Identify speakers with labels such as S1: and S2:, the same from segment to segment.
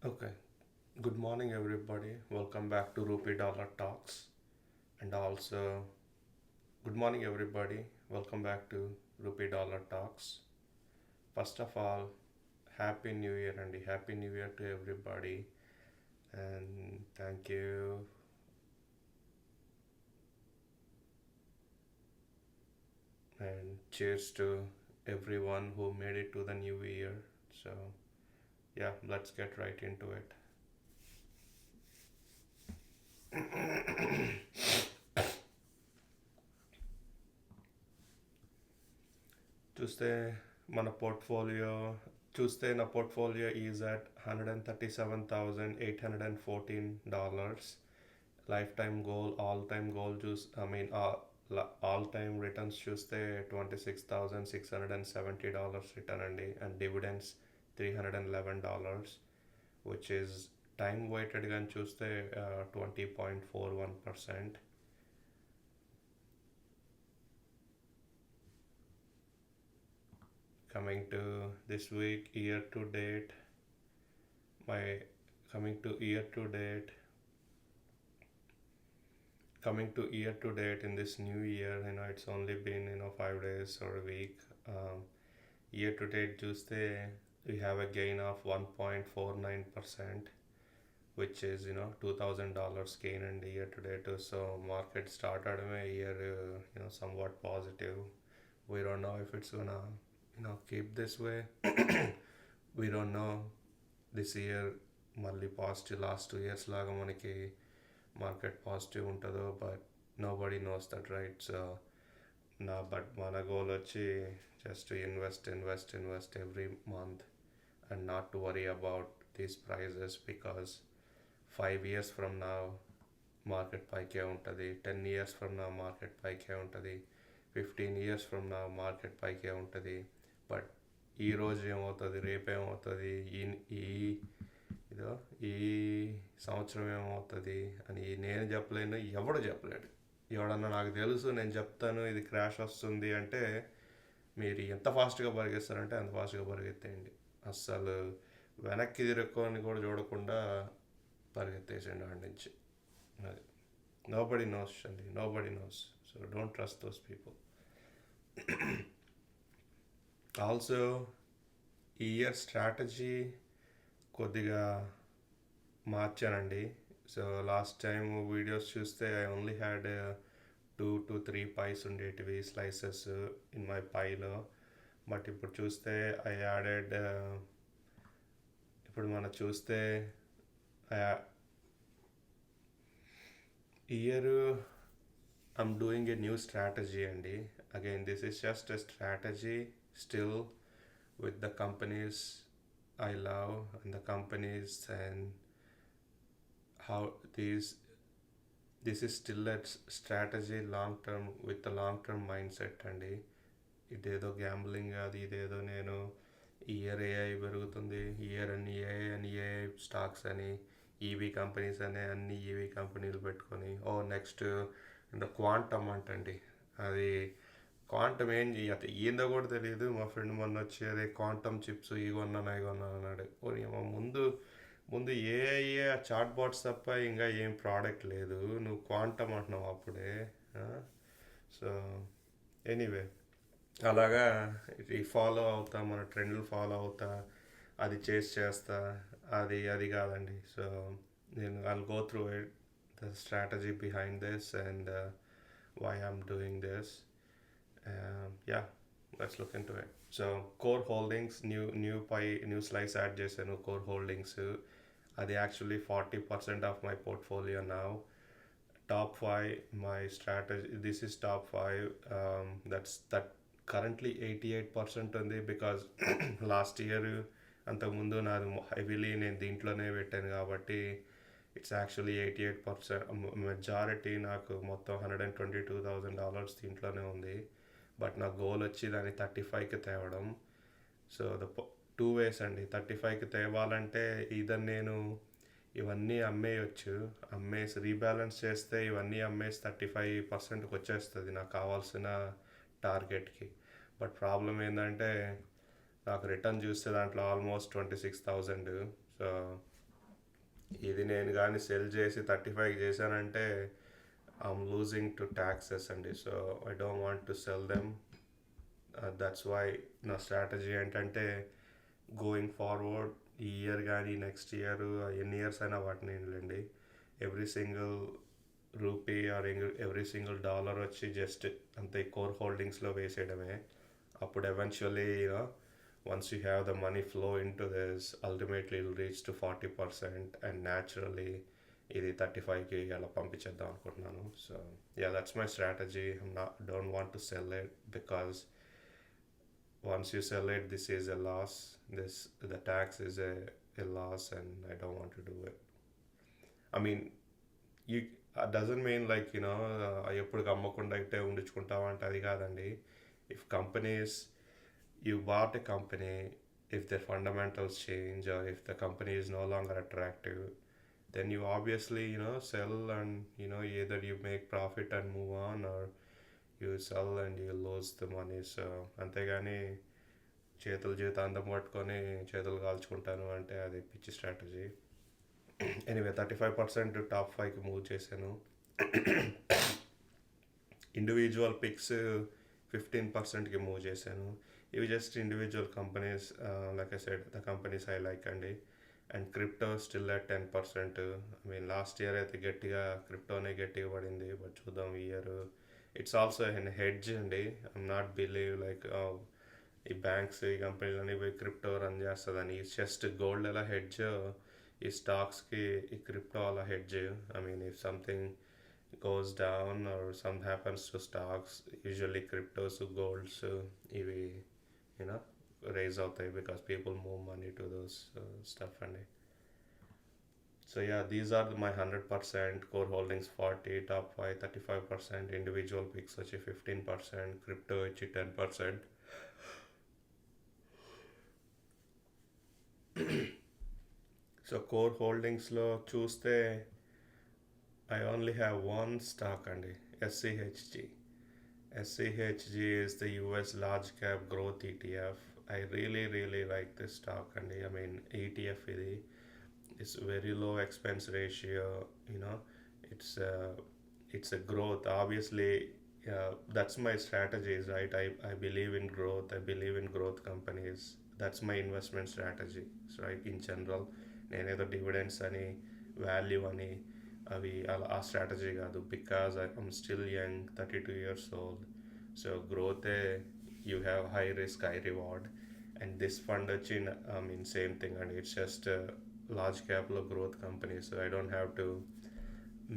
S1: Okay. Good morning, everybody. Welcome back to Rupee Dollar Talks. And also, good morning, everybody. Welcome back to Rupee Dollar Talks. First of all, Happy New Year and Happy New Year to everybody. And thank you. And cheers to everyone who made it to the new year. So, yeah, let's get right into it. చూస్తే మన portfolio చూస్తే నా portfolio is at $137,814. Life time goal all time goal all time returns చూస్తే $26,670 return అండి. And dividends $311, which is time weighted కానీ చూస్తే 20.41%. Coming to this week, year to date, my coming to year to date year to date in this new year, it's only been 5 days or a week. Year to date Tuesday, we have a gain of 1.49%, which is $2,000 gain in the year to date. So market started a year somewhat positive. We don't know if it's gonna keep this way. We don't know this year మళ్ళీ positive last 2 years లాగా మనకి market positive ఉంటుందో, but nobody knows that, right? So but మన గోల్ వచ్చి just invest every month and not to worry about these prices, because 5 years from నా market పైకే ఉంటుంది, 10 years ఫ్రమ్ నా మార్కెట్ పైకే ఉంటుంది, 15 years ఫ్రమ్ నా మార్కెట్ పైకే ఉంటుంది. బట్ ఈరోజు ఏమవుతుంది, రేపేమవుతుంది, ఈ ఈ ఇదో ఈ సంవత్సరం ఏమవుతుంది అని నేను చెప్పలేను, ఎవడు చెప్పలేడు. ఎవడన్నా నాకు తెలుసు నేను చెప్తాను ఇది క్రాష్ వస్తుంది అంటే మీరు ఎంత ఫాస్ట్గా పరిగెస్తారంటే అంత ఫాస్ట్గా పరిగెత్తేయండి. అస్సలు వెనక్కి తిరక్కొని కూడా చూడకుండా పరిగెత్తేసేయండి ఆడి నుంచి. అది నో బడీ నోస్ అండి, nobody knows. So don't trust those people. Also ఈ ఇయర్ స్ట్రాటజీ కొద్దిగా మార్చానండి. సో లాస్ట్ టైం వీడియోస్ చూస్తే I only had 2 to 3 pies ఉండేటివి, స్లైసెస్ ఇన్ మై పైలో. బట్ ఇప్పుడు చూస్తే ఐ యాడెడ్ ఇప్పుడు మనం చూస్తే year I'm doing a new strategy అండి. Again this is just a strategy still with the companies I love and the companies, and how this is still a strategy long term, with a long term mindset అండి. ఇదేదో gambling అది ఇదేదో నేను year AI పెరుగుతుంది, year అని AI stocks అని EV companies అని అన్ని ఈవీ కంపెనీలు పెట్టుకొని నెక్స్ట్ ఇంకా క్వాంటమ్ అంటండి. అది క్వాంటమ్ ఏం చేయదు, ఏందో కూడా తెలియదు. మా ఫ్రెండ్ మొన్న వచ్చి అదే క్వాంటమ్ చిప్స్ ఇవి కొన్నాను అన్నాడు. ముందు ముందు ఏఐ చాట్ బాట్స్ తప్ప ఇంకా ఏం ప్రోడక్ట్ లేదు, నువ్వు క్వాంటమ్ అంటున్నావు అప్పుడే. సో ఎనీవే అలాగా ఈ ఫాలో అవుతా, మన ట్రెండ్లు ఫాలో అవుతా, అది చేస్తా, అది కాదండి. సో నేను I'll go through it, the strategy behind this and why I'm doing this. Yeah, let's look into it. So core holdings, new slice add చేశాను. కోర్ హోల్డింగ్స్ అది actually 40% of my portfolio now. Top 5 my strategy, this is top 5. That currently 88% ఉంది, because last year అంతకుముందు నాది heavily నేను దీంట్లోనే పెట్టాను కాబట్టి it's actually 88%. Majority నాకు మొత్తం $122,000 దీంట్లోనే ఉంది. బట్ నా గోల్ వచ్చి దాన్ని 35కి తేవడం. సో టూ వేస్ అండి. 35కి తేవాలంటే ఇదని నేను ఇవన్నీ అమ్మేసి రీబ్యాలెన్స్ చేస్తే ఇవన్నీ అమ్మేసి 35%కి వచ్చేస్తుంది నాకు కావాల్సిన టార్గెట్కి. బట్ ప్రాబ్లం ఏంటంటే నాకు రిటర్న్ చూస్తే దాంట్లో ఆల్మోస్ట్ 26,000. సో ఇది నేను కానీ సెల్ చేసి 35 చేశానంటే ఐఎమ్ లూజింగ్ టు ట్యాక్సెస్ అండి. So I don't want to sell them. That's why నా స్ట్రాటజీ ఏంటంటే గోయింగ్ ఫార్వర్డ్ ఈ ఇయర్ కానీ నెక్స్ట్ ఇయర్ ఎన్ని ఇయర్స్ అయినా వాటిని ఏంటండి, every single rupee or every single dollar వచ్చి జస్ట్ అంతే కోర్ హోల్డింగ్స్లో వేసేయడమే. అప్పుడు eventually you know once you have the money flow into this, ultimately it'll reach to 40% and naturally ఇది 35కి అలా పంపించేద్దాం అనుకుంటున్నాను. So yeah, that's my strategy. Don't want to sell it because once you sell it, this is a loss. The tax is a loss and I don't want to do it. I mean, you doesn't mean like ఎప్పుడు అమ్మకుండా ఇట్టే ఉండించుకుంటావా అంటే అది కాదండి. If companies, you bought a company, if their fundamentals change or if the company is no longer attractive, then you obviously sell and either you make profit and move on, or you sell and you lose the money. So అంతేగాని చేతులు జీతాంతం పట్టుకొని చేతులు కాల్చుకుంటాను అంటే అది పిచ్చి strategy. Anyway 35% top 5కి move చేశాను. Individual picks 15%కి మూవ్ చేశాను. ఇవి just individual companies, like I said the companies I like అండి. And crypto still at 10%. I mean last year అయితే క్రిప్టోనే గట్టిగా పడింది, బట్ చూద్దాం ఈ year. It's also an hedge అండి. ఐఎమ్ నాట్ బిలీవ్ లైక్ ఈ బ్యాంక్స్ ఈ కంపెనీలని పోయి క్రిప్టో రన్ చేస్తుందని. ఇట్స్ జస్ట్ గోల్డ్ ఎలా హెడ్జ్, ఈ స్టాక్స్కి ఈ క్రిప్టో అలా hedge. I mean if something goes down or something happens to stocks, usually cryptos, golds, ఇవి raise అవుతాయి because people move money to those stuff అండి. So yeah, these are my 100%, core holdings 40, top 5 35%, individual picks వచ్చి 15%, crypto వచ్చి 10%. So core హోల్డింగ్స్లో చూస్తే I only have one stock అండి, SCHG. SCHG is the US large cap growth ETF. I really like this stock అండి. I mean ETF ఇది. It's very low expense ratio, it's a growth. Obviously, that's my strategies, right? I believe in growth. I believe in growth companies. That's my investment strategy, right? In general, నేనేదో dividends అని value అని అవి అలా ఆ strategy కాదు. Because I'm still young, 32 years old. So గ్రోతే you have high risk high reward. And this fund వచ్చి I mean same thing అండి. ఇట్స్ జస్ట్ లార్జ్ క్యాప్లో growth companies. I don't have to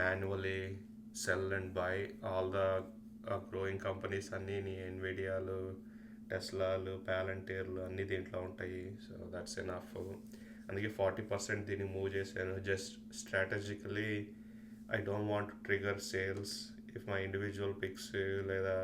S1: manually sell and buy all the growing companies అన్నీ. నీ ఎన్విడియాలు, టెస్లాలు, ప్యాలంటీర్లు అన్నీ దీంట్లో ఉంటాయి. So that's enough. అందుకే 40% దీన్ని మూవ్ చేశాను. Just strategically I don't want to trigger sales if my individual picks లేదా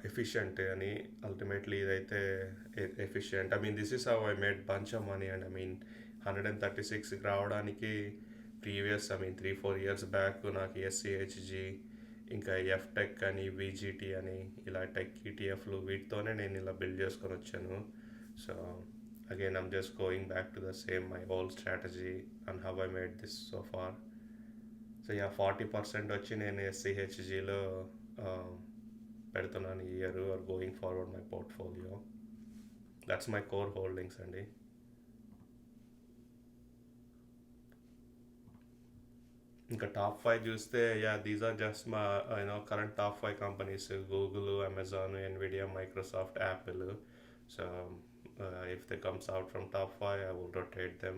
S1: ఎఫిషియంట్ అని. అల్టిమేట్లీ ఇదైతే efficient. I mean this is how I made bunch of money and I mean 136కి రావడానికి previous 3-4 years back నాకు SCHG ఇంకా ఎఫ్టెక్ అని, VGT అని ఇలా టెక్ ఈటీఎఫ్లు వీటితోనే నేను ఇలా బిల్డ్ చేసుకొని వచ్చాను. So again, I'm just going back to the same, my old strategy and how I made this so far. So yeah, 40% వచ్చి నేను SCHGలో పెడుతున్నాను ఈ year, or going forward my portfolio. That's my core holdings అండి. ఇంకా top 5 చూస్తే yeah, these are just మా current top 5 companies: Google, Amazon, Nvidia, Microsoft, Apple. So if they comes out from top 5, I will rotate them,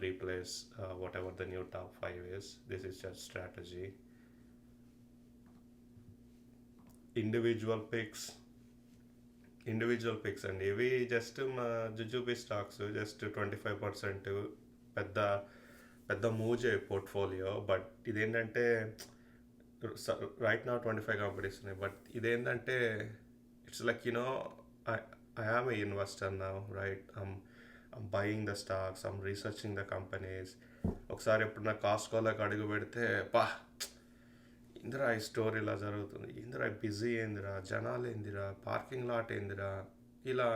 S1: replace whatever the new top 5 is. This is just strategy. Individual picks అండి. ఇవి just మా jujubi stocks, just 25% పెద్ద move చేయ portfolio. But ఇదేంటంటే right నా 25 companies ఉన్నాయి. But ఇదేంటంటే it's like I am an investor now, right? I'm buying the stocks, I'm researching the companies. ఒకసారి ఎప్పుడు నా కాస్ట్కోలోకి అడుగు పెడితే ఇందిరా ఈ స్టోర్ ఇలా జరుగుతుంది, ఇందిరా బిజీ ఏందిరా, జనాలు ఏందిరా, పార్కింగ్ లాట్ ఏందిరా, ఇలా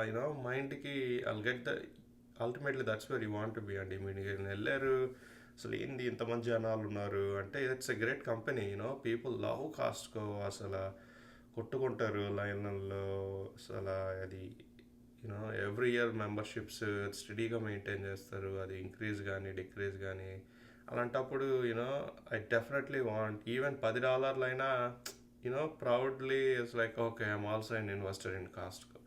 S1: మైండ్కి I'll get the ultimately that's where you want be అండి. మీరు వెళ్ళారు, అసలు ఏంది ఇంతమంది జనాలు ఉన్నారు అంటే it's a great company. People love Costco. అసలు కొట్టుకుంటారు లైన్లలో. అసలు అది ఎవ్రీ ఇయర్ మెంబర్షిప్స్ స్టడీగా మెయింటైన్ చేస్తారు, అది ఇంక్రీజ్ కానీ డిక్రీజ్ కానీ. అలాంటప్పుడు ఐ డెఫినెట్లీ వాంట్ ఈవెన్ $10 అయినా proudly it's like okay I'm also an investor in Costco.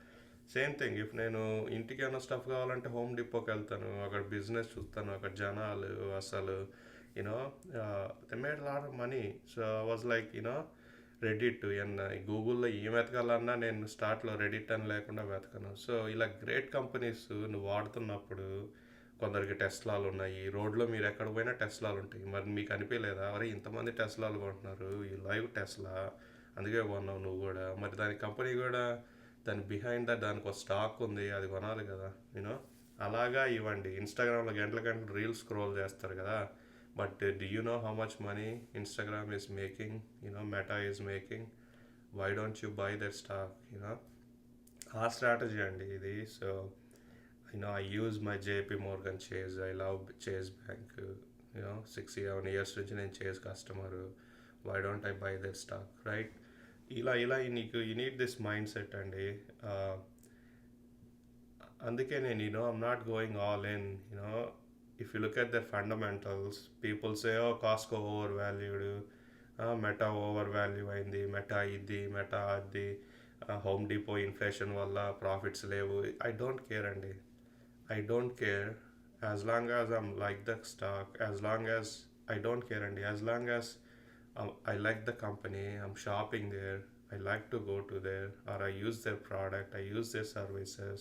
S1: Same thing, if నేను ఇంటికి ఏమైనా స్టఫ్ కావాలంటే హోమ్ డిపోకి వెళ్తాను, అక్కడ బిజినెస్ చూస్తాను, అక్కడ జనాలు అసలు you know they made lot of money. So was like Reddit గూగుల్లో ఏం వెతకాలన్నా నేను స్టార్ట్లో రెడిట్ అని లేకుండా వెతకను. సో ఇలా గ్రేట్ కంపెనీస్ నువ్వు వాడుతున్నప్పుడు, కొందరికి టెస్లాలు ఉన్నాయి, రోడ్లో మీరు ఎక్కడ పోయినా టెస్లాలు ఉంటాయి. మరి మీకు అనిపించలేదా, అరే ఇంతమంది టెస్లాలు కొంటున్నారు, ఈ లైవ్ టెస్లా అందుకే కొన్నావు నువ్వు కూడా. మరి దాని కంపెనీ కూడా దాని బిహైండ్ దట్ దానికి ఒక స్టాక్ ఉంది, అది కొనాలి కదా. అలాగా ఇవ్వండి. ఇన్స్టాగ్రామ్లో గంటల గంటలు రీల్స్ స్క్రోల్ చేస్తారు కదా, but do you know how much money Instagram is making, Meta is making? Why don't you buy that stock? ఆ స్ట్రాటజీ అండి ఇది. So I use my JP Morgan Chase. I love Chase Bank. 6-7 years నుంచి నేను Chase customer. Why don't I buy that stock, right? ఇలా నీకు you need this mindset అండి. అందుకే నేను I'm not going all in. If you look at their fundamentals, people say Costco overvalued, Meta overvalue అయింది, Meta ఇది Meta అది, Home Depot inflation వల్ల profits లేవు. ఐ డోంట్ కేర్ అండి. I don't care as long as I'm like the stock, as long as I don't care and as long as I like the company, I'm shopping there, I like to go to there, or I use their product, I use their services.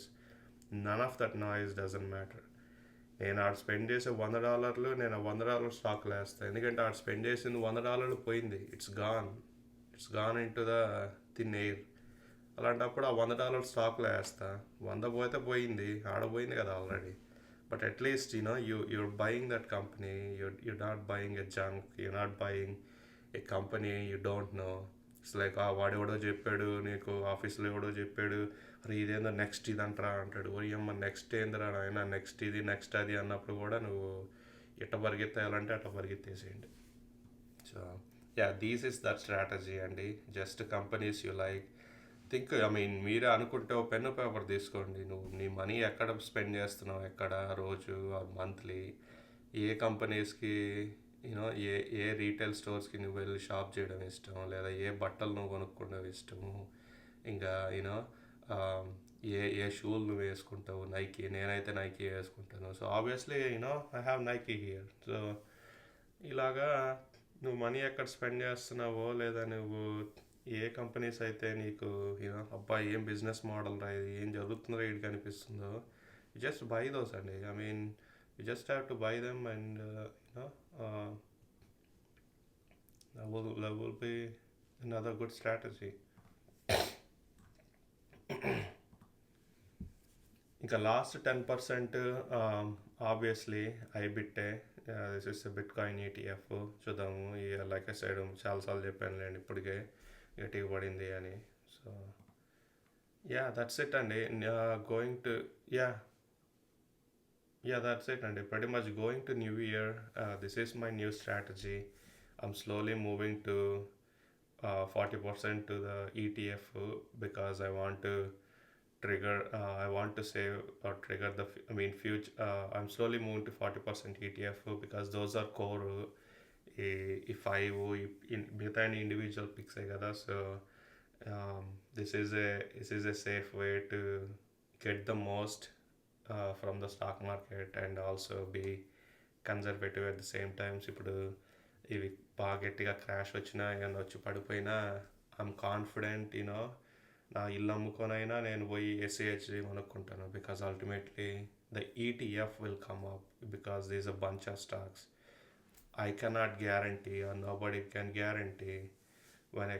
S1: None of that noise doesn't matter. నేను ఆడు spend చేసే $100 నేను $100 స్టాక్లో వేస్తాను, ఎందుకంటే ఆడు spend చేసింది $100 పోయింది. It's gone in to the thin air. అలాంటప్పుడు ఆ $100 స్టాక్లో వేస్తా. 100 పోతే పోయింది, ఆడపోయింది కదా already. But at least you're buying that company, you're not buying a junk, you're not buying a company you don't know. It's like వాడెవడో చెప్పాడు నీకు, ఆఫీస్లో ఎవడో చెప్పాడు, అరే ఇదేందో నెక్స్ట్ ఇది అంటారా అంటాడు. ఓయమ్మ నెక్స్ట్ ఏందిరా నాయన, నెక్స్ట్ ఇది నెక్స్ట్ అది అన్నప్పుడు కూడా నువ్వు ఎట్ట పరిగెత్తేయాలంటే అట్ట పరిగెత్తేసేయండి. So these is that strategy అండి. Just companies you like, think, మీరే అనుకుంటే ఓ పెన్ను పేపర్ తీసుకోండి. నువ్వు నీ మనీ ఎక్కడ స్పెండ్ చేస్తున్నావు, ఎక్కడ రోజు మంత్లీ, ఏ కంపెనీస్కి ఏ రీటైల్ స్టోర్స్కి నువ్వు వెళ్ళి షాప్ చేయడం ఇష్టం, లేదా ఏ బట్టలు నువ్వు కొనుక్కోవడం ఇష్టము, ఇంకా ఏ షూలు నువ్వు వేసుకుంటావు. నేనైతే నైకీ వేసుకుంటాను. So obviously I have Nike here. So ఇలాగా నువ్వు మనీ ఎక్కడ స్పెండ్ చేస్తున్నావో, లేదా నువ్వు ఏ కంపెనీస్ అయితే నీకు అబ్బా ఏం బిజినెస్ మోడల్ రా ఇది, ఏం జరుగుతుందో వీడికి అనిపిస్తుందో, యూ జస్ట్ బై దోస్ అండి. You just have to buy them and that will be another good strategy. ఇంకా లాస్ట్ 10% ఆబ్వియస్లీ ఐబిట్టే. This is bitcoin ETF. చూద్దాము. లైక్ ఐ సైడ్ చాలాసార్లు చెప్పాను లేండి ఇప్పటికే గట్టిగా పడింది అని. సో దట్స్ ఇట్ అండి. గోయింగ్ టు that's it అండి. pretty much going to new year, this is my new strategy. I'm slowly moving to 40% to the ETF because I want to save or trigger the future. I'm slowly moving to 40% ETF because those are core. ఈ 5 మిగతా individual pics కదా. So this is a safe way to get the most from the stock market and also be conservative at the same time. ఇప్పుడు ఇవి బాగా గట్టిగా crash వచ్చినా ఏమన్నా వచ్చి పడిపోయినా ఐఎమ్ కాన్ఫిడెంట్ నా ఇల్లు అమ్ముకొనైనా నేను పోయి SCHG కొనుక్కుంటాను. Because ultimately the ETF will come up because there's a bunch of stocks. I cannot guarantee, or nobody can guarantee, when a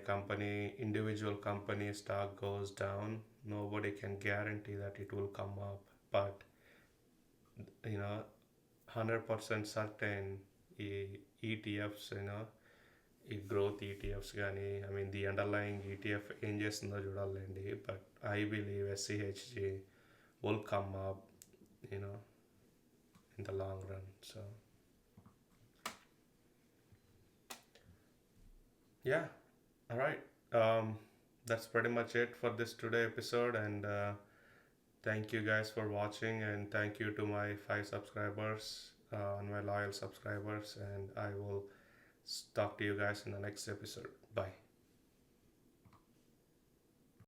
S1: individual company stock goes down, nobody can guarantee that it will come up. But 100% certain ఈ ETFs, ఈ growth ETFs కానీ, the underlying ETF ఏం చేస్తుందో చూడాలండి. But I believe SCHG will come up. in the long run. So yeah, all right. That's pretty much it for this today episode, and thank you guys for watching, and thank you to my 5 subscribers, and my loyal subscribers, and I will talk to you guys in the next episode. Bye.